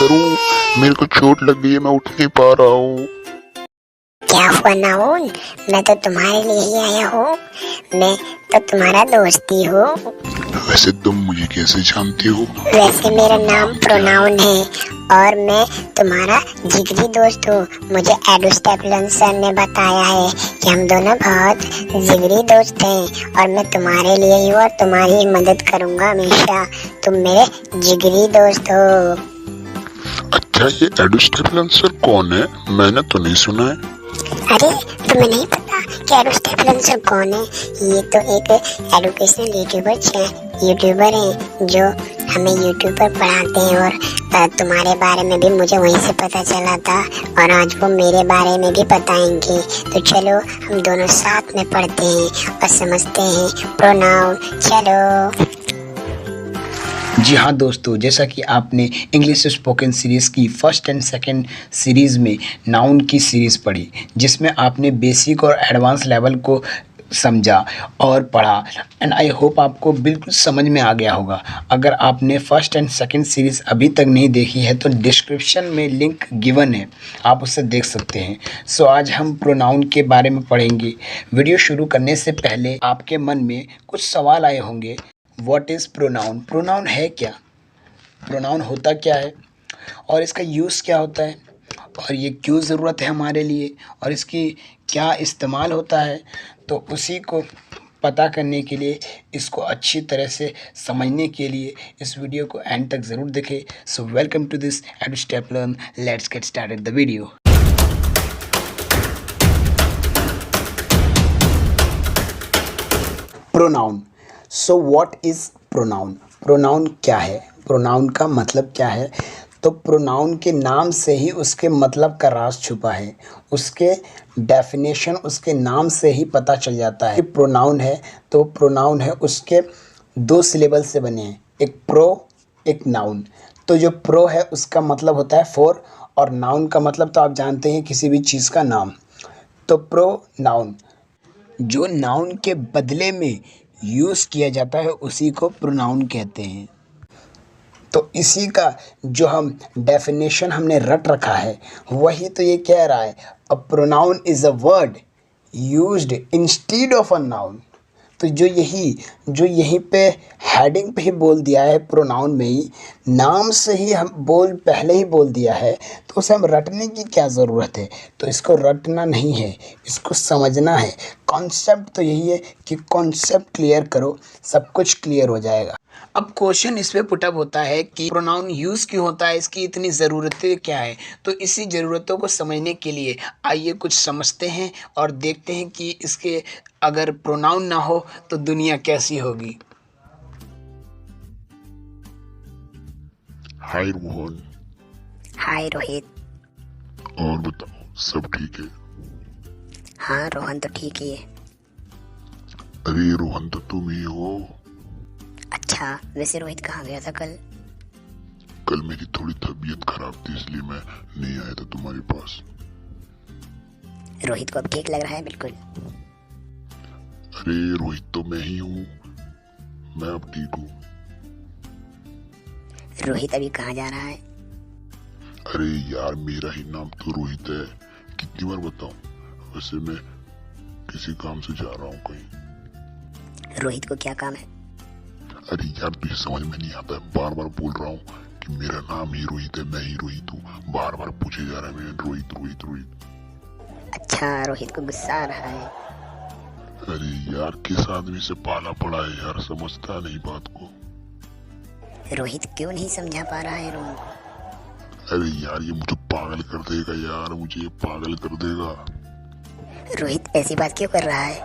करूं? मेरे को चोट लग गई है, मैं उठ नहीं पा रहा हूँ। क्या हुआ नाउन? मैं तो तुम्हारे लिए ही आया हूँ। मैं तो तुम्हारा दोस्त ही हूँ। वैसे तुम मुझे कैसे जानती हो? वैसे मेरा नाम प्रोनाउन है और मैं तुम्हारा जिगरी दोस्त हूँ। मुझे एडोस्टेपलन सर ने बताया है कि हम दोनों बहुत जिगरी दोस्त हैं और मैं तुम्हारे लिए ही हूँ और तुम्हारी ही मदद करूँगा हमेशा। तुम मेरे जिगरी दोस्त हो। अच्छा, ये एडोस्टेपलन सर कौन है? मैंने तो नहीं सुना है। अरे तुम्हें नहीं पता कि एडोस्टेपलन सर कौन है? ये तो एक एजुकेशनल यूट्यूबर हैं जो हमें यूट्यूब पर पढ़ाते हैं और तुम्हारे बारे में भी मुझे वहीं से पता चला था और आज वो मेरे बारे में भी बताएंगे। तो चलो हम दोनों साथ में पढ़ते हैं और समझते हैं प्रोनाउन। चलो। जी हाँ दोस्तों, जैसा कि आपने इंग्लिश स्पोकन सीरीज़ की फर्स्ट एंड सेकंड सीरीज़ में नाउन की सीरीज़ पढ़ी, जिसमें आपने बेसिक और एडवांस लेवल को समझा और पढ़ा एंड आई होप आपको बिल्कुल समझ में आ गया होगा। अगर आपने फर्स्ट एंड सेकंड सीरीज़ अभी तक नहीं देखी है तो डिस्क्रिप्शन में लिंक गिवन है, आप उसे देख सकते हैं। सो आज हम प्रोनाउन के बारे में पढ़ेंगे। वीडियो शुरू करने से पहले आपके मन में कुछ सवाल आए होंगे। What is pronoun? प्रोनाउन है क्या? प्रोनाउन होता क्या है और इसका यूज़ क्या होता है और ये क्यों ज़रूरत है हमारे लिए और इसकी क्या इस्तेमाल होता है? तो उसी को पता करने के लिए, इसको अच्छी तरह से समझने के लिए इस वीडियो को एंड तक ज़रूर देखें। सो वेलकम टू दिस एडोस्टेपलन। Let's get started the video. Pronoun. So what is pronoun? Pronoun क्या है? प्रोनाउन का मतलब क्या है? तो प्रोनाउन के नाम से ही उसके मतलब का राज छुपा है। उसके डेफिनेशन उसके नाम से ही पता चल जाता है कि प्रोनाउन है। तो प्रोनाउन है, उसके दो सिलेबल से बने हैं, एक प्रो एक नाउन। तो जो प्रो है उसका मतलब होता है फॉर और नाउन का मतलब तो आप जानते हैं किसी भी चीज़ का नाम। तो प्रो नाउन, जो नाउन के बदले में यूज़ किया जाता है उसी को प्रोनाउन कहते हैं। तो इसी का जो हम डेफिनेशन हमने रट रखा है वही तो ये कह रहा है, a pronoun is a word used instead of a noun. तो जो यहीं पे हेडिंग पे ही बोल दिया है, प्रोनाउन में ही नाम से ही हम पहले ही बोल दिया है, तो उसे हम रटने की क्या ज़रूरत है? तो इसको रटना नहीं है, इसको समझना है। कॉन्सेप्ट तो यही है कि कॉन्सेप्ट क्लियर करो, सब कुछ क्लियर हो जाएगा। अब क्वेश्चन इस पे पुटअप होता है कि प्रोनाउन यूज़ क्यों होता है, इसकी इतनी ज़रूरतें क्या है? तो इसी ज़रूरतों को समझने के लिए आइए कुछ समझते हैं और देखते हैं कि इसके अगर प्रोनाउन ना हो तो दुनिया कैसी होगी। हाय रोहन। हाय रोहित। और बताओ, सब ठीक है? हाँ रोहन तो ठीक ही है। अरे रोहन, तो तुम ही हो। अच्छा, वैसे रोहित कहाँ गया था कल? कल मेरी थोड़ी तबीयत खराब थी, इसलिए मैं नहीं आया था तुम्हारे पास। रोहित को अब ठीक लग रहा है बिल्कुल? अरे रोहित तो मैं ही हूँ, मैं अब ठीक हूँ। रोहित अभी कहाँ जा रहा है? अरे यार, मेरा ही नाम तो रोहित है, कितनी बार बताऊं? वैसे मैं किसी काम से जा रहा हूँ कहीं। रोहित को क्या काम है? अरे यार, तुझे समझ में नहीं आता है, बार बार बोल रहा हूँ कि मेरा नाम ही रोहित है, मैं ही रोहित हूँ, बार बार पूछे जा रहा है मैं रोहित रोहित रोहित। अच्छा, रोहित को गुस्सा आ रहा है। अरे यार, किस आदमी से पाला पड़ा है यार, समझता नहीं बात को। रोहित क्यों नहीं समझा पा रहा है रोहन? अरे यार, ये मुझे पागल कर देगा यार, मुझे ये पागल कर देगा। रोहित ऐसी बात क्यों कर रहा है?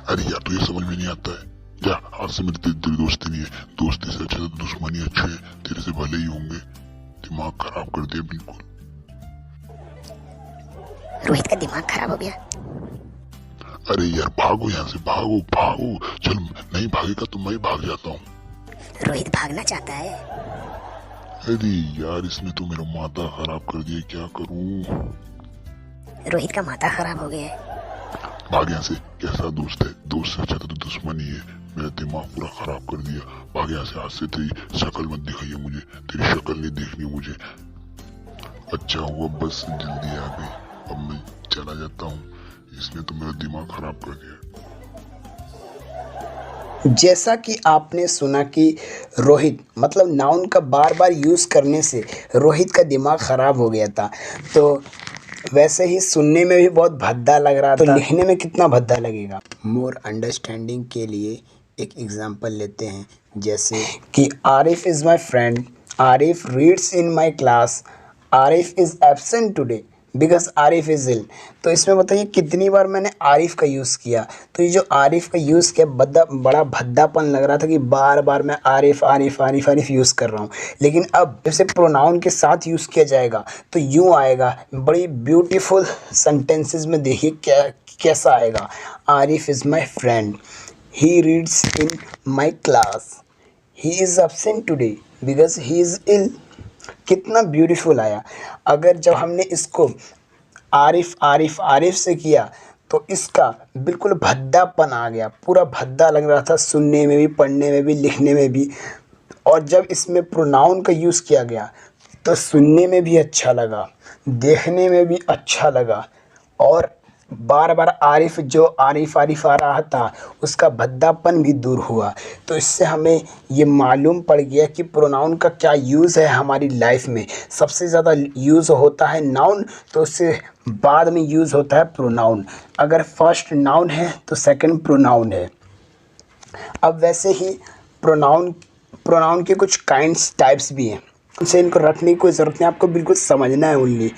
अरे यार, तुझे समझ में नहीं आता है। जा, आज से मेरी तेरी दोस्ती नहीं है, दोस्ती से अच्छा तो दुश्मनी अच्छे है, तेरे से भले ही होंगे। दिमाग खराब कर दिया बिल्कुल। रोहित का दिमाग खराब हो गया? अरे यार, भागो यहाँ से, भागो भागो। चल, नहीं भागेगा तो मैं भाग जाता हूँ। रोहित भागना चाहता है? अरे यार, इसने तो मेरा माथा खराब कर दिया, क्या करूँ? रोहित का माथा खराब हो गया है। भाग यहाँ से, कैसा दोस्त है? दोस्त से अच्छा तो दुश्मनी है। मेरा दिमाग पूरा खराब कर दिया। भाग यहाँ से, आज से तेरी शक्ल मत दिखाइए मुझे, तेरी शक्ल नहीं देखनी मुझे। अच्छा हुआ बस जल्दी आ गई, अब मैं चला जाता हूँ, इसने तो मेरा दिमाग खराब कर दिया। जैसा कि आपने सुना कि रोहित मतलब नाउन का बार बार यूज़ करने से रोहित का दिमाग ख़राब हो गया था। तो वैसे ही सुनने में भी बहुत भद्दा लग रहा था, तो लिखने में कितना भद्दा लगेगा। मोर अंडरस्टैंडिंग के लिए एक एग्जांपल लेते हैं, जैसे कि Arif is my friend, Arif reads in my class, Arif is absent today because Arif is ill. तो इसमें बताइए कितनी बार मैंने आरिफ का यूज़ किया। तो ये जो आरिफ का यूज़ किया बड़ा भद्दापन लग रहा था कि बार बार मैं आरिफ आरिफ आरिफ आरिफ यूज़ कर रहा हूँ। लेकिन अब जैसे प्रोनाउन के साथ यूज़ किया जाएगा तो यूँ आएगा, बड़ी ब्यूटीफुल सेंटेंसेस में देखिए क्या कैसा आएगा। Arif is my friend, he reads in my class, he is absent today because he is ill. कितना ब्यूटीफुल आया। अगर जब हमने इसको आरिफ आरिफ आरिफ से किया तो इसका बिल्कुल भद्दापन आ गया, पूरा भद्दा लग रहा था सुनने में भी, पढ़ने में भी, लिखने में भी। और जब इसमें प्रोनाउन का यूज़ किया गया तो सुनने में भी अच्छा लगा, देखने में भी अच्छा लगा, और बार बार आरिफ जो आरिफ आरिफ आ रहा था उसका भद्दापन भी दूर हुआ। तो इससे हमें ये मालूम पड़ गया कि प्रोनाउन का क्या यूज़ है हमारी लाइफ में। सबसे ज़्यादा यूज़ होता है नाउन, तो उससे बाद में यूज़ होता है प्रोनाउन। अगर फर्स्ट नाउन है तो सेकंड प्रोनाउन है। अब वैसे ही प्रोनाउन प्रोनाउन के कुछ काइंड्स टाइप्स भी हैं, उनसे इनको रखने की कोई ज़रूरत नहीं, आपको बिल्कुल समझना है ओनली।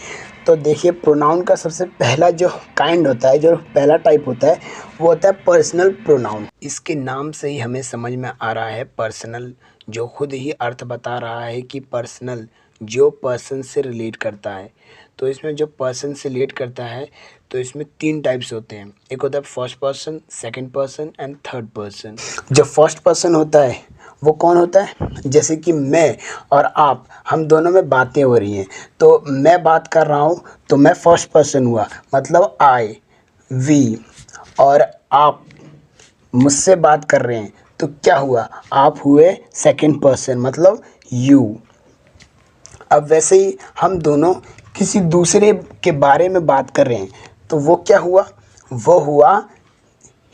तो देखिए प्रोनाउन का सबसे पहला जो काइंड होता है, जो पहला टाइप होता है, वो होता है पर्सनल प्रोनाउन। इसके नाम से ही हमें समझ में आ रहा है पर्सनल, जो खुद ही अर्थ बता रहा है कि पर्सनल जो पर्सन से रिलेट करता है। तो इसमें जो पर्सन से रिलेट करता है तो इसमें 3 टाइप्स होते हैं। एक होता है first person, second person and third person. जो फर्स्ट पर्सन होता है वो कौन होता है, जैसे कि मैं और आप, हम दोनों में बातें हो रही हैं, तो मैं बात कर रहा हूँ तो मैं फर्स्ट पर्सन हुआ, मतलब आई, वी। और आप मुझसे बात कर रहे हैं तो क्या हुआ, आप हुए सेकंड पर्सन, मतलब यू। अब वैसे ही हम दोनों किसी दूसरे के बारे में बात कर रहे हैं तो वो क्या हुआ, वो हुआ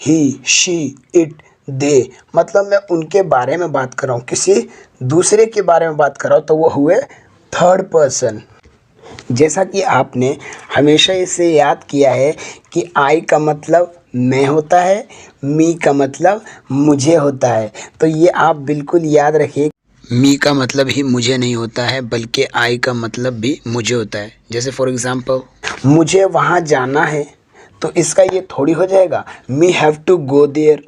ही, शी, इट, दे। मतलब मैं उनके बारे में बात कर रहा हूँ, किसी दूसरे के बारे में बात कर रहा हूँ, तो वो हुए थर्ड पर्सन। जैसा कि आपने हमेशा इसे याद किया है कि आई का मतलब मैं होता है, मी का मतलब मुझे होता है। तो ये आप बिल्कुल याद रखिए, मी का मतलब ही मुझे नहीं होता है बल्कि आई का मतलब भी मुझे होता है। जैसे फॉर एग्ज़ाम्पल मुझे वहाँ जाना है, तो इसका ये थोड़ी हो जाएगा me have to go there,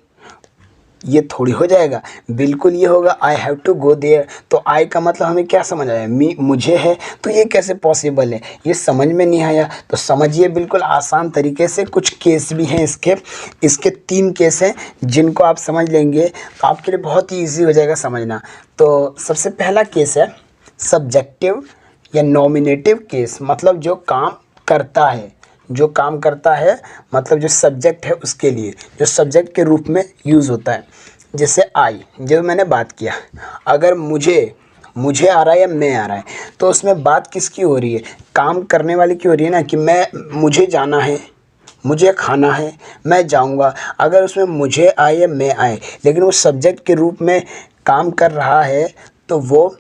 ये थोड़ी हो जाएगा, बिल्कुल ये होगा I have to go there. तो आई का मतलब हमें क्या समझ आया, मी मुझे है, तो ये कैसे पॉसिबल है, ये समझ में नहीं आया। तो समझिए बिल्कुल आसान तरीके से, कुछ केस भी हैं इसके 3 केस हैं जिनको आप समझ लेंगे तो आपके लिए बहुत ही ईजी हो जाएगा समझना। तो सबसे पहला केस है सब्जेक्टिव या नॉमिनेटिव केस, मतलब जो काम करता है, जो काम करता है मतलब जो सब्जेक्ट है उसके लिए, जो सब्जेक्ट के रूप में यूज़ होता है। जैसे आई, जो मैंने बात किया, अगर मुझे आ रहा है या मैं आ रहा है तो उसमें बात किसकी हो रही है, काम करने वाले की हो रही है ना, कि मुझे जाना है, मुझे खाना है, मैं जाऊंगा। अगर उसमें मुझे आए या मैं आए लेकिन वो सब्जेक्ट के रूप में काम कर रहा है तो वो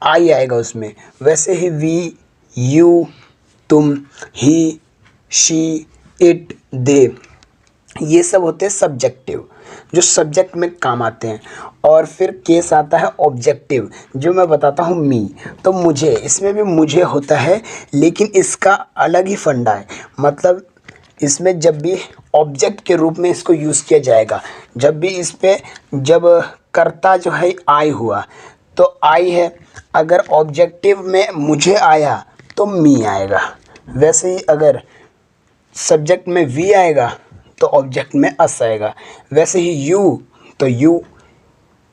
आई आएगा उसमें। वैसे ही वी, यू, तुम, ही, शी, इट, दे, ये सब होते हैं सब्जेक्टिव, जो सब्जेक्ट में काम आते हैं। और फिर केस आता है ऑब्जेक्टिव, जो मैं बताता हूँ मी। तो मुझे, इसमें भी मुझे होता है लेकिन इसका अलग ही फंडा है। मतलब इसमें जब भी ऑब्जेक्ट के रूप में इसको यूज़ किया जाएगा, जब भी इस पे जब कर्ता जो है आई हुआ तो आई है, अगर ऑब्जेक्टिव में मुझे आया तो मी आएगा। वैसे ही अगर सब्जेक्ट में वी आएगा तो ऑब्जेक्ट में अस आएगा। वैसे ही यू तो you,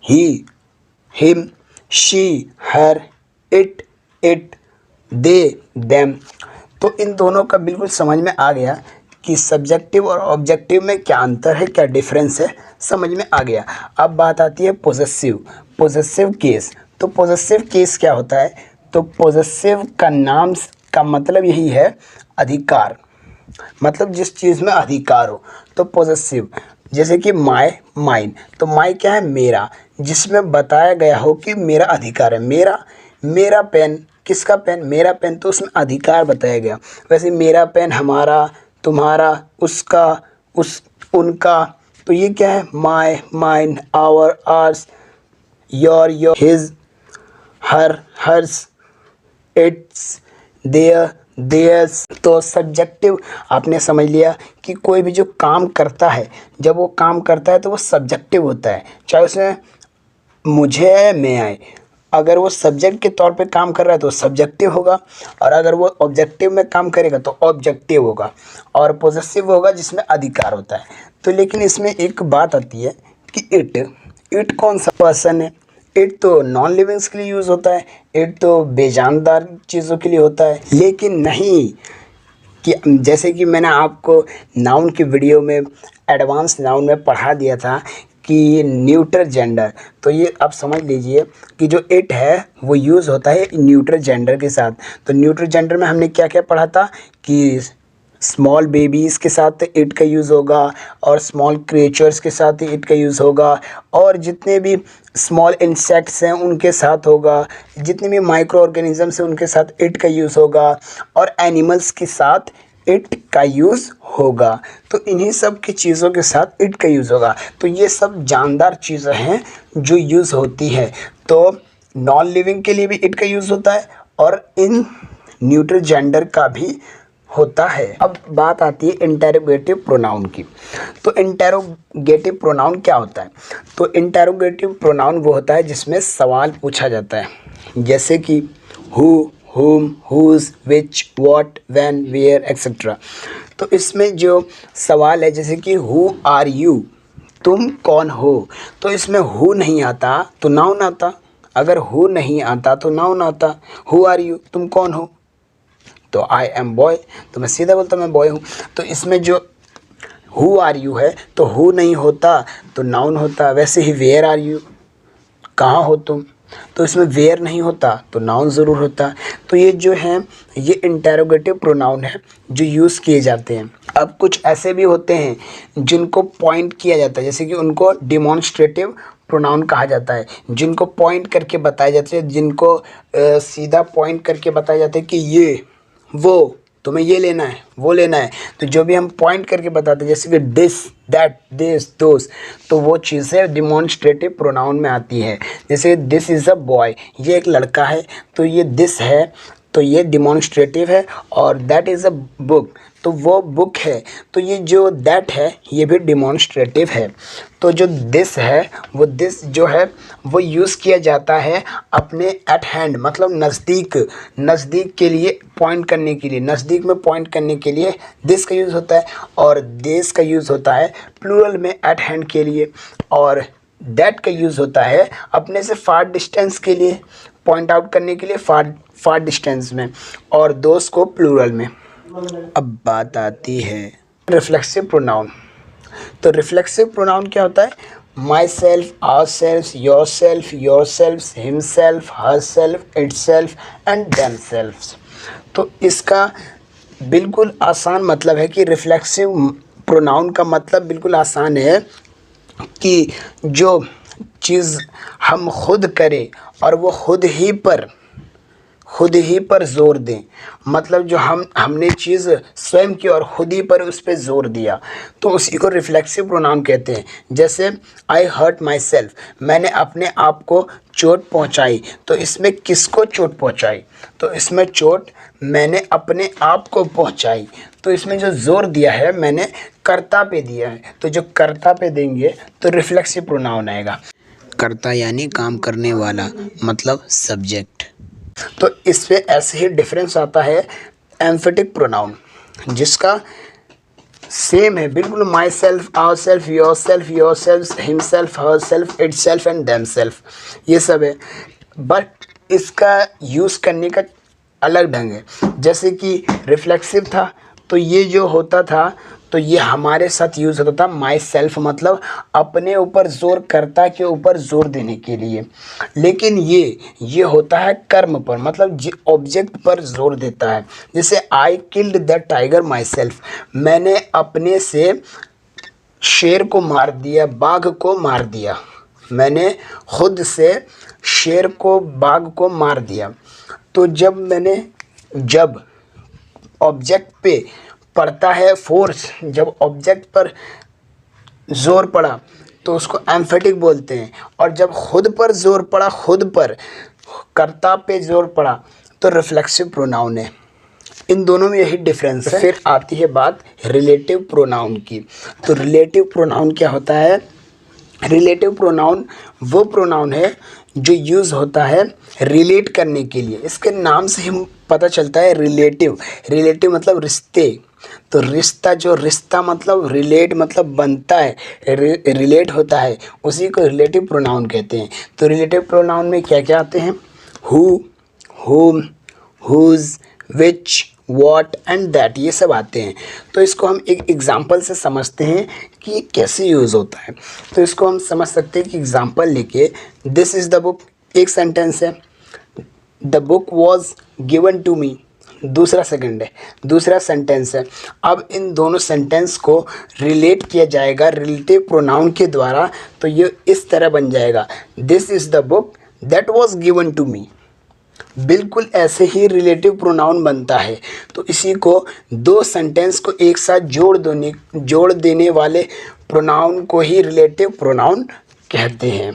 he, him, she, her, it, they, them. तो इन दोनों का बिल्कुल समझ में आ गया कि सब्जेक्टिव और ऑब्जेक्टिव में क्या अंतर है, क्या डिफरेंस है, समझ में आ गया। अब बात आती है पोजेसिव केस। तो पोजेसिव केस क्या होता है? तो पोजेसिव का नाम का मतलब यही है अधिकार, मतलब जिस चीज़ में अधिकार हो। तो पोजेसिव, जैसे कि माय, माइन। तो माय क्या है? मेरा, जिसमें बताया गया हो कि मेरा अधिकार है। मेरा पेन, किसका पेन? मेरा पेन, तो उसमें अधिकार बताया गया। वैसे मेरा पेन, हमारा, तुम्हारा, उसका, उनका, तो ये क्या है? My, mine, our, ours, your, his, her, hers, its, theirs. तो सब्जेक्टिव आपने समझ लिया कि कोई भी जो काम करता है, जब वो काम करता है तो वो सब्जेक्टिव होता है, चाहे उसमें मुझे आए, मैं आए। अगर वो सब्जेक्ट के तौर पे काम कर रहा है तो सब्जेक्टिव होगा, और अगर वो ऑब्जेक्टिव में काम करेगा तो ऑब्जेक्टिव होगा। और पॉजेसिव होगा जिसमें अधिकार होता है। तो लेकिन इसमें एक बात आती है कि इट कौन सा पर्सन है? इट तो नॉन लिविंग्स के लिए यूज़ होता है, इट तो बेजानदार चीज़ों के लिए होता है। लेकिन नहीं, कि जैसे कि मैंने आपको नाउन की वीडियो में, एडवांस नाउन में पढ़ा दिया था कि न्यूट्रल जेंडर, तो ये आप समझ लीजिए कि जो इट है वो यूज़ होता है न्यूट्रल जेंडर के साथ। तो न्यूट्रल जेंडर में हमने क्या क्या पढ़ा था कि स्मॉल बेबीज़ के साथ इट का यूज़ होगा, और स्मॉल क्रिएचर्स के साथ इट का यूज़ होगा, और जितने भी स्मॉल इंसेक्ट्स हैं उनके साथ होगा, जितने भी माइक्रो ऑर्गेनिजम्स हैं उनके साथ इट का यूज़ होगा, और एनिमल्स के साथ इट का यूज़ होगा। तो इन्हीं सब की चीज़ों के साथ इट का यूज़ होगा। तो ये सब जानदार चीज़ें हैं जो यूज़ होती है। तो नॉन लिविंग के लिए भी इट का यूज़ होता है, और इन न्यूट्रल जेंडर का भी होता है। अब बात आती है इंटेरोगेटिव प्रोनाउन की। तो इंटेरोगेटिव प्रोनाउन क्या होता है? तो इंटेरोगेटिव प्रोनाउन वो होता है जिसमें सवाल पूछा जाता है, जैसे कि who, whom, whose, which, what, when, where, etc. तो इसमें जो सवाल है, जैसे कि who are you, तुम कौन हो, तो इसमें who नहीं आता तो नाउन आता। अगर who नहीं आता तो नाउन आता। who are you, तुम कौन हो, तो आई एम बॉय, तो मैं सीधा बोलता मैं बॉय हूँ। तो इसमें जो हु आर यू है, तो हु नहीं होता तो नाउन होता। वैसे ही वेयर आर यू, कहाँ हो तुम, तो इसमें वेयर नहीं होता तो नाउन ज़रूर होता। तो ये जो है ये इंटेरोगेटिव प्रोनाउन है जो यूज़ किए जाते हैं। अब कुछ ऐसे भी होते हैं जिनको पॉइंट किया जाता है, जैसे कि उनको डिमॉन्स्ट्रेटिव प्रोनाउन कहा जाता है, जिनको पॉइंट करके बताया जाता है, जिनको सीधा पॉइंट करके बताया जाता है कि ये, वो, तुम्हें ये लेना है, वो लेना है। तो जो भी हम पॉइंट करके बताते हैं, जैसे कि दिस, दैट, दिस, दोस, तो वो चीज़ें डिमॉन्स्ट्रेटिव प्रोनाउन में आती है। जैसे दिस इज़ अ बॉय, ये एक लड़का है, तो ये दिस है तो ये डिमॉन्स्ट्रेटिव है, और दैट इज़ अ बुक, तो वो बुक है, तो ये जो दैट है ये भी डिमॉन्स्ट्रेटिव है। तो जो दिस है, वो दिस जो है वो यूज़ किया जाता है अपने एट हैंड, मतलब नज़दीक के लिए पॉइंट करने के लिए, नज़दीक में पॉइंट करने के लिए दिस का यूज़ होता है, और दिस का यूज़ होता है प्लूरल में एट हैंड के लिए, और दैट का यूज़ होता है अपने से फार डिस्टेंस के लिए, पॉइंट आउट करने के लिए फार डिस्टेंस में, और दोस्त को प्लूरल में। अब बात आती है रिफ्लेक्सिव प्रोनाउन। तो रिफ्लेक्सिव प्रोनाउन क्या होता है? Myself, ourself, yourself, himself, herself, itself and themself. तो इसका बिल्कुल आसान मतलब है कि रिफ्लेक्सिव प्रोनाउन का मतलब बिल्कुल आसान है कि जो चीज़ हम खुद करें और वो खुद ही पर जोर दें, मतलब जो हमने चीज़ स्वयं की और खुद ही पर उस पर जोर दिया, तो उसी को रिफ्लेक्सिव प्रोनाउन कहते हैं। जैसे आई हर्ट माई सेल्फ, मैंने अपने आप को चोट पहुंचाई, तो इसमें किसको चोट पहुंचाई? तो इसमें चोट मैंने अपने आप को पहुंचाई, तो इसमें जो जोर दिया है मैंने कर्ता पे दिया है, तो जो कर्ता पे देंगे तो रिफ्लेक्सिव प्रोनाउन आएगा। कर्ता यानी काम करने वाला, मतलब सब्जेक्ट। तो इस पे ऐसे ही डिफरेंस आता है एम्फेटिक प्रोनाउन, जिसका सेम है बिल्कुल, myself, ourself, yourself, himself, herself, itself and themself, ये सब है। बट इसका यूज़ करने का अलग ढंग है। जैसे कि रिफ्लेक्सिव था, तो ये जो होता था तो ये हमारे साथ यूज़ होता था माई सेल्फ, मतलब अपने ऊपर जोर, कर्ता के ऊपर जोर देने के लिए। लेकिन ये होता है कर्म पर, मतलब ऑब्जेक्ट पर जोर देता है। जैसे I killed the tiger my self, मैंने अपने से शेर को मार दिया, बाघ को मार दिया, मैंने खुद से शेर को, बाघ को मार दिया। तो जब ऑब्जेक्ट पे पड़ता है फोर्स, जब ऑब्जेक्ट पर जोर पड़ा तो उसको एम्फेटिक बोलते हैं, और जब खुद पर जोर पड़ा, खुद पर, कर्ता पे जोर पड़ा तो रिफ्लेक्सिव प्रोनाउन है। इन दोनों में यही डिफरेंस है। फिर आती है बात रिलेटिव प्रोनाउन की। तो रिलेटिव प्रोनाउन क्या होता है? रिलेटिव प्रोनाउन वो प्रोनाउन है जो यूज़ होता है रिलेट करने के लिए। इसके नाम से ही पता चलता है रिलेटिव। रिलेटिव मतलब रिश्ते, तो रिश्ता मतलब रिलेट मतलब बनता है, रिलेट होता है, उसी को रिलेटिव प्रोनाउन कहते हैं। तो रिलेटिव प्रोनाउन में क्या क्या आते हैं? Who, whom, whose, which, what and that, ये सब आते हैं। तो इसको हम एक एग्जांपल से समझते हैं कि ये कैसे यूज़ होता है। तो इसको हम समझ सकते हैं कि एग्जांपल लेके, दिस इज़ द बुक, एक सेंटेंस है, the book was given to me, दूसरा सेंटेंस है। अब इन दोनों सेंटेंस को रिलेट किया जाएगा रिलेटिव प्रोनाउन के द्वारा, तो ये इस तरह बन जाएगा, this is the book that was given to me. बिल्कुल ऐसे ही रिलेटिव प्रोनाउन बनता है। तो इसी को दो सेंटेंस को एक साथ जोड़ देने वाले प्रोनाउन को ही रिलेटिव प्रोनाउन कहते हैं।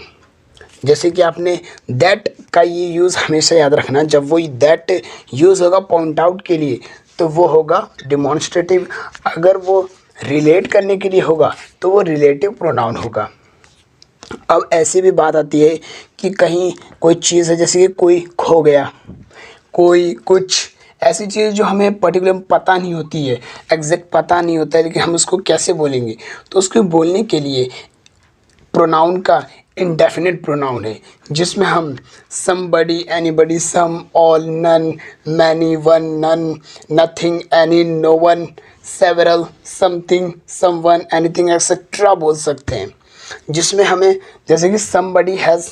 जैसे कि आपने दैट का ये यूज़ हमेशा याद रखना, जब वो दैट यूज़ होगा पॉइंट आउट के लिए तो वो होगा डिमॉन्स्ट्रेटिव, अगर वो रिलेट करने के लिए होगा तो वो रिलेटिव प्रोनाउन होगा। अब ऐसी भी बात आती है कि कहीं कोई चीज़ है, जैसे कि कोई खो गया, कोई कुछ ऐसी चीज़ जो हमें पर्टिकुलर पता नहीं होती है, एग्जैक्ट पता नहीं होता है, लेकिन हम उसको कैसे बोलेंगे, तो उसको बोलने के लिए प्रोनाउन का इंडेफिनिट प्रोनाउन है, जिसमें हम somebody, anybody, some, all, none, many, one, none, nothing, any, no one, several, something, someone, anything etcetera बोल सकते हैं। जिसमें हमें, जैसे कि somebody has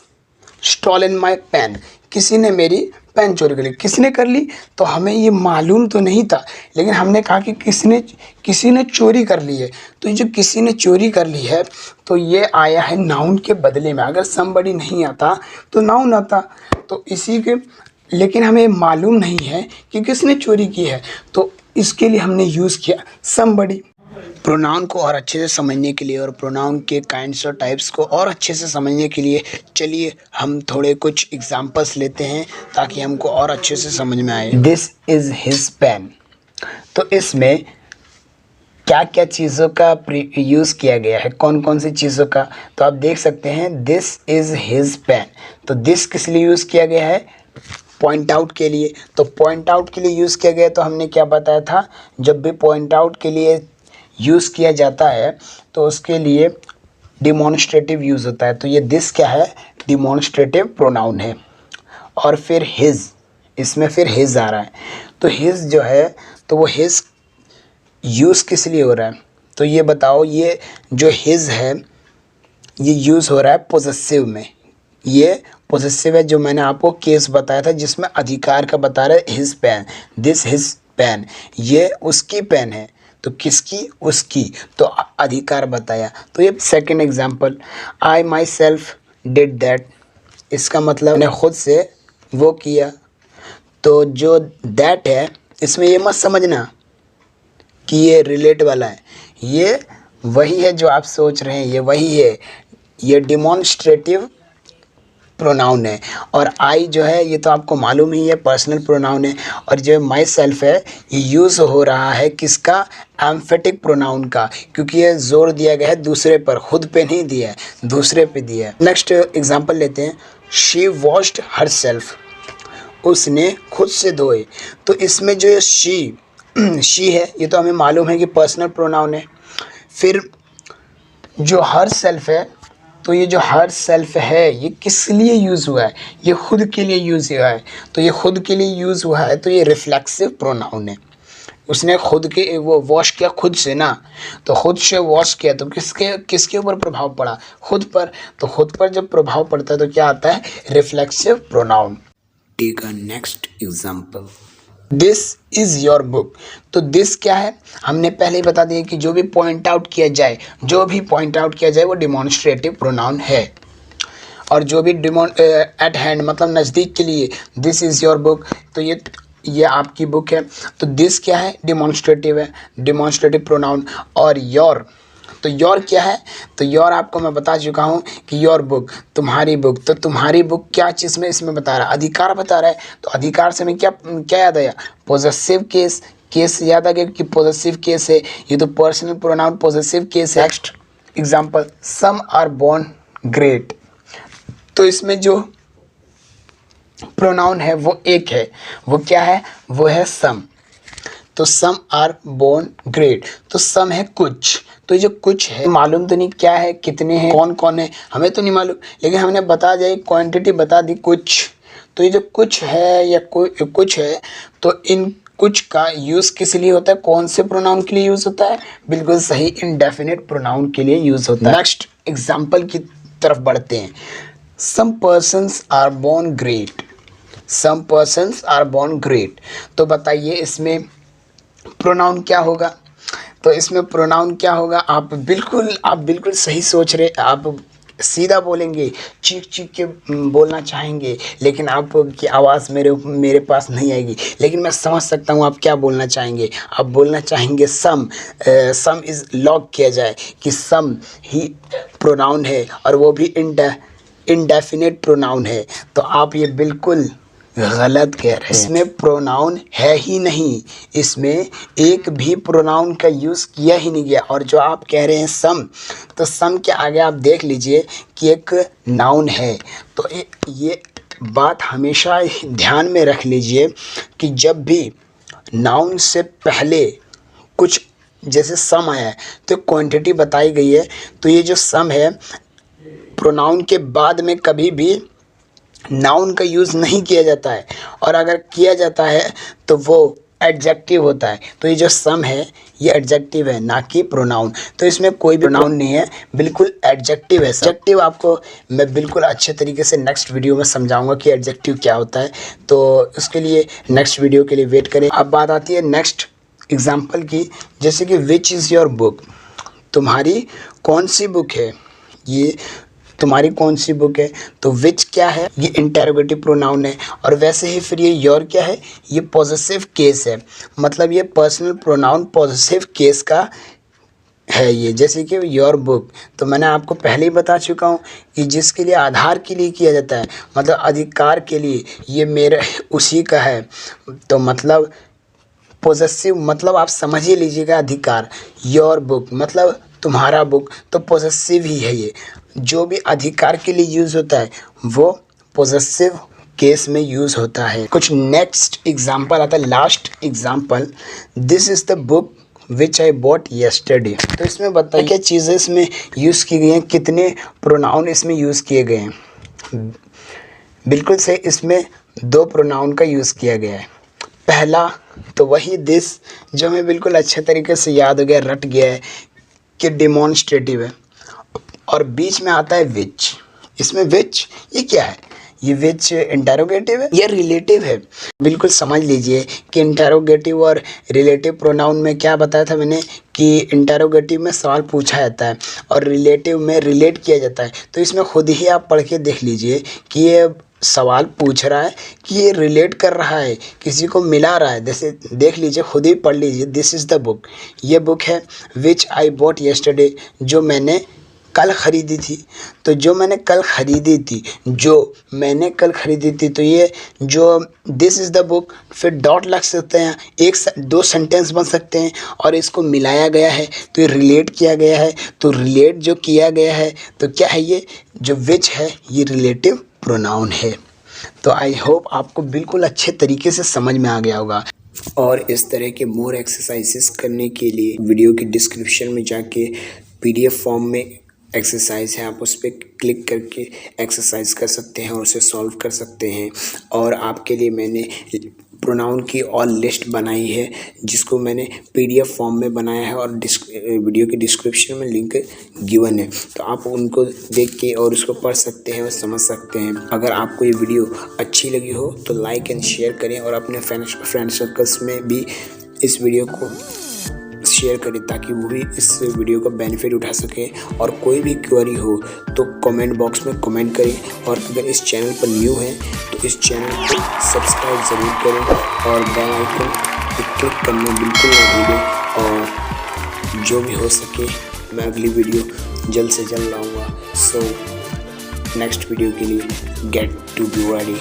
stolen my pen, किसी ने मेरी पेन चोरी कर ली। किसने कर ली तो हमें ये मालूम तो नहीं था, लेकिन हमने कहा कि किसी ने चोरी कर ली है। तो ये जो किसी ने चोरी कर ली है तो ये आया है नाउन के बदले में। अगर समबडी नहीं आता तो नाउन आता, तो इसी के, लेकिन हमें मालूम नहीं है कि किसने चोरी की है, तो इसके लिए हमने यूज़ किया समबडी। प्रोनाउन को और अच्छे से समझने के लिए और प्रोनाउन के काइंड्स और टाइप्स को और अच्छे से समझने के लिए चलिए हम थोड़े कुछ एग्जांपल्स लेते हैं ताकि हमको और अच्छे से समझ में आए। दिस इज़ हिज पेन, तो इसमें क्या क्या चीज़ों का यूज़ किया गया है, कौन कौन सी चीज़ों का, तो आप देख सकते हैं दिस इज़ हिज पेन। तो दिस किस लिए यूज़ किया गया है? पॉइंट आउट के लिए। तो पॉइंट आउट के लिए यूज़ किया गया, तो हमने क्या बताया था, जब भी पॉइंट आउट के लिए यूज़ किया जाता है तो उसके लिए डिमॉन्स्ट्रेटिव यूज़ होता है। तो ये दिस क्या है? डिमॉन्स्ट्रेटिव प्रोनाउन है। और फिर हिज, इसमें फिर हिज आ रहा है, तो हिज जो है तो वो हिज यूज़ किस लिए हो रहा है? तो ये बताओ, ये जो हिज है ये यूज़ हो रहा है पोजेसिव में। ये पोजेसिव है, जो मैंने आपको केस बताया था जिसमें अधिकार का बता रहा है his pen, this his pen, ये उसकी पेन है। तो किसकी? उसकी, तो अधिकार बताया। तो ये second example, I my self did that, इसका मतलब मैंने खुद से वो किया। तो जो दैट है इसमें ये मत समझना कि ये रिलेट वाला है, ये वही है जो आप सोच रहे हैं, ये वही है, ये डिमॉन्स्ट्रेटिव प्रोनाउन है। और आई जो है ये तो आपको मालूम ही है, पर्सनल प्रोनाउन है। और जो माई सेल्फ है ये यूज़ हो रहा है किसका? एम्फेटिक प्रोनाउन का, क्योंकि ये जोर दिया गया है दूसरे पर, खुद पे नहीं दिया है, दूसरे पे दिया है। नेक्स्ट एग्जांपल लेते हैं, शी वॉश्ड हर सेल्फ, उसने खुद से धोए। तो इसमें जो शी है ये तो हमें मालूम है कि पर्सनल प्रोनाउन है। फिर जो हर सेल्फ है, तो ये जो हर सेल्फ है ये किस लिए यूज़ हुआ है? ये खुद के लिए यूज़ हुआ है। तो ये खुद के लिए यूज़ हुआ है तो ये रिफ्लेक्सिव प्रोनाउन है। उसने खुद के वो वॉश किया खुद से ना, तो खुद से वॉश किया तो किसके ऊपर प्रभाव पड़ा? खुद पर। तो खुद पर जब प्रभाव पड़ता है तो क्या आता है? Reflexive pronoun. Take a next example, this is your book. तो दिस क्या है? हमने पहले ही बता दिया कि जो भी पॉइंट आउट किया जाए वो डिमॉन्स्ट्रेटिव प्रोनाउन है। और जो भी एट हैंड मतलब नज़दीक के लिए, दिस इज़ योर बुक, तो ये आपकी बुक है। तो दिस क्या है? डिमॉन्स्ट्रेटिव है, डिमॉन्स्ट्रेटिव प्रोनाउन। और योर, तो योर क्या है? तो योर आपको मैं बता चुका हूँ कि योर बुक, तुम्हारी बुक। तो तुम्हारी बुक क्या चीज़ में इसमें बता रहा है? अधिकार बता रहा है। तो अधिकार से हमें क्या याद आया? पॉजेसिव केस याद आ गया कि पॉजेसिव केस है, ये तो पर्सनल प्रोनाउन पॉजेसिव केस है। Next example, some are born great. तो इसमें जो प्रोनाउन है वो एक है, वो क्या है? वो है सम। तो सम आर बोर्न ग्रेट, तो सम है कुछ। तो ये जो कुछ है मालूम तो नहीं क्या है, कितने हैं, कौन कौन है, हमें तो नहीं मालूम, लेकिन हमने बता दिया क्वांटिटी बता दी कुछ। तो ये जो कुछ है या कुछ है, तो इन कुछ का यूज़ किस लिए होता है? कौन से प्रोनाउन के लिए यूज़ होता है? बिल्कुल सही, इनडेफिनिट प्रोनाउन के लिए यूज़ होता है। नेक्स्ट एग्जाम्पल की तरफ बढ़ते हैं। Some persons are born great. Some persons are born great. तो बताइए इसमें प्रोनाउन क्या होगा? तो इसमें प्रोनाउन क्या होगा? आप बिल्कुल सही सोच रहे, आप सीधा बोलेंगे, चीख के बोलना चाहेंगे, लेकिन आपकी आवाज़ मेरे पास नहीं आएगी, लेकिन मैं समझ सकता हूँ आप क्या बोलना चाहेंगे। आप बोलना चाहेंगे सम इज़ लॉक किया जाए कि सम ही प्रोनाउन है और वो भी इनडेफिनेट प्रोनाउन है। तो आप ये बिल्कुल गलत कह रहे हैं, इसमें प्रोनाउन है ही नहीं, इसमें एक भी प्रोनाउन का यूज़ किया ही नहीं गया। और जो आप कह रहे हैं सम, तो सम के आगे आप देख लीजिए कि एक नाउन है। तो ये बात हमेशा ध्यान में रख लीजिए कि जब भी नाउन से पहले कुछ जैसे सम आया है तो क्वांटिटी बताई गई है, तो ये जो सम है प्रोनाउन के बाद में कभी भी नाउन का यूज़ नहीं किया जाता है, और अगर किया जाता है तो वो एडजेक्टिव होता है। तो ये जो सम है ये एडजेक्टिव है, ना कि प्रोनाउन। तो इसमें कोई भी प्रोनाउन नहीं है, बिल्कुल एडजेक्टिव है। एडजेक्टिव आपको मैं बिल्कुल अच्छे तरीके से नेक्स्ट वीडियो में समझाऊंगा कि एडजेक्टिव क्या होता है, तो उसके लिए नेक्स्ट वीडियो के लिए वेट करें। अब बात आती है नेक्स्ट एग्जाम्पल की, जैसे कि विच इज़ योर बुक, तुम्हारी कौन सी बुक है? ये तुम्हारी कौन सी बुक है? तो विच क्या है? ये इंटेरोगेटिव प्रोनाउन है। और वैसे ही फिर ये योर क्या है? ये पॉजेसिव केस है, मतलब ये पर्सनल प्रोनाउन पॉजेसिव केस का है ये। जैसे कि योर बुक, तो मैंने आपको पहले ही बता चुका हूँ कि जिसके लिए आधार के लिए किया जाता है, मतलब अधिकार के लिए, ये मेरे उसी का है। तो मतलब पॉजेसिव मतलब आप समझ ही लीजिएगा अधिकार। योर बुक मतलब तुम्हारा बुक, तो पॉजेसिव ही है ये। जो भी अधिकार के लिए यूज़ होता है वो पॉजेसिव केस में यूज़ होता है। कुछ नेक्स्ट एग्जांपल आता है, last example, this is the book which I bought yesterday. तो इसमें बताइए क्या चीज़ें इसमें यूज़ की गई हैं, कितने प्रोनाउन इसमें यूज़ किए गए हैं? बिल्कुल सही, इसमें 2 प्रोनाउन का यूज़ किया गया है। पहला तो वही दिस, जो हमें बिल्कुल अच्छे तरीके से याद हो गया, रट गया है कि डिमॉन्स्ट्रेटिव है। और बीच में आता है विच। इसमें विच ये क्या है? ये विच इंटेरोगेटिव है या रिलेटिव है? बिल्कुल समझ लीजिए कि इंटेरोगेटिव और रिलेटिव प्रोनाउन में क्या बताया था मैंने कि इंटेरोगेटिव में सवाल पूछा जाता है और रिलेटिव में रिलेट किया जाता है। तो इसमें खुद ही आप पढ़ के देख लीजिए कि ये सवाल पूछ रहा है कि ये रिलेट कर रहा है, किसी को मिला रहा है। जैसे देख लीजिए, खुद ही पढ़ लीजिए, दिस इज़ द बुक, ये बुक है विच आई बॉट येस्टरडे, जो मैंने कल ख़रीदी थी। तो जो मैंने कल ख़रीदी थी, तो ये जो दिस इज़ द बुक, फिर डॉट लग सकते हैं, 1-2 सेंटेंस बन सकते हैं, और इसको मिलाया गया है तो ये रिलेट किया गया है। तो रिलेट जो किया गया है तो क्या है? ये जो विच है ये रिलेटिव प्रोनाउन है। तो आई होप आपको बिल्कुल अच्छे तरीके से समझ में आ गया होगा। और इस तरह के मोर एक्सरसाइजेस करने के लिए वीडियो की डिस्क्रिप्शन में जाके PDF फॉर्म में एक्सरसाइज है, आप उस पर क्लिक करके एक्सरसाइज कर सकते हैं और उसे सॉल्व कर सकते हैं। और आपके लिए मैंने प्रोनाउन की और लिस्ट बनाई है, जिसको मैंने PDF फॉर्म में बनाया है और वीडियो के डिस्क्रिप्शन में लिंक गिवन है, तो आप उनको देख के और उसको पढ़ सकते हैं और समझ सकते हैं। अगर आपको ये वीडियो अच्छी लगी हो तो लाइक एंड शेयर करें और अपने फ्रेंड सर्कल्स में भी इस वीडियो को शेयर करें ताकि वो भी इस वीडियो का बेनिफिट उठा सके। और कोई भी क्वेरी हो तो कमेंट बॉक्स में कमेंट करें और अगर इस चैनल पर न्यू हैं तो इस चैनल को सब्सक्राइब ज़रूर करें और बेल आइकन पर क्लिक करना बिल्कुल ना भूलें। और जो भी हो सके मैं अगली वीडियो जल्द से जल्द लाऊंगा। सो नेक्स्ट वीडियो के लिए गेट टू बी रेडी।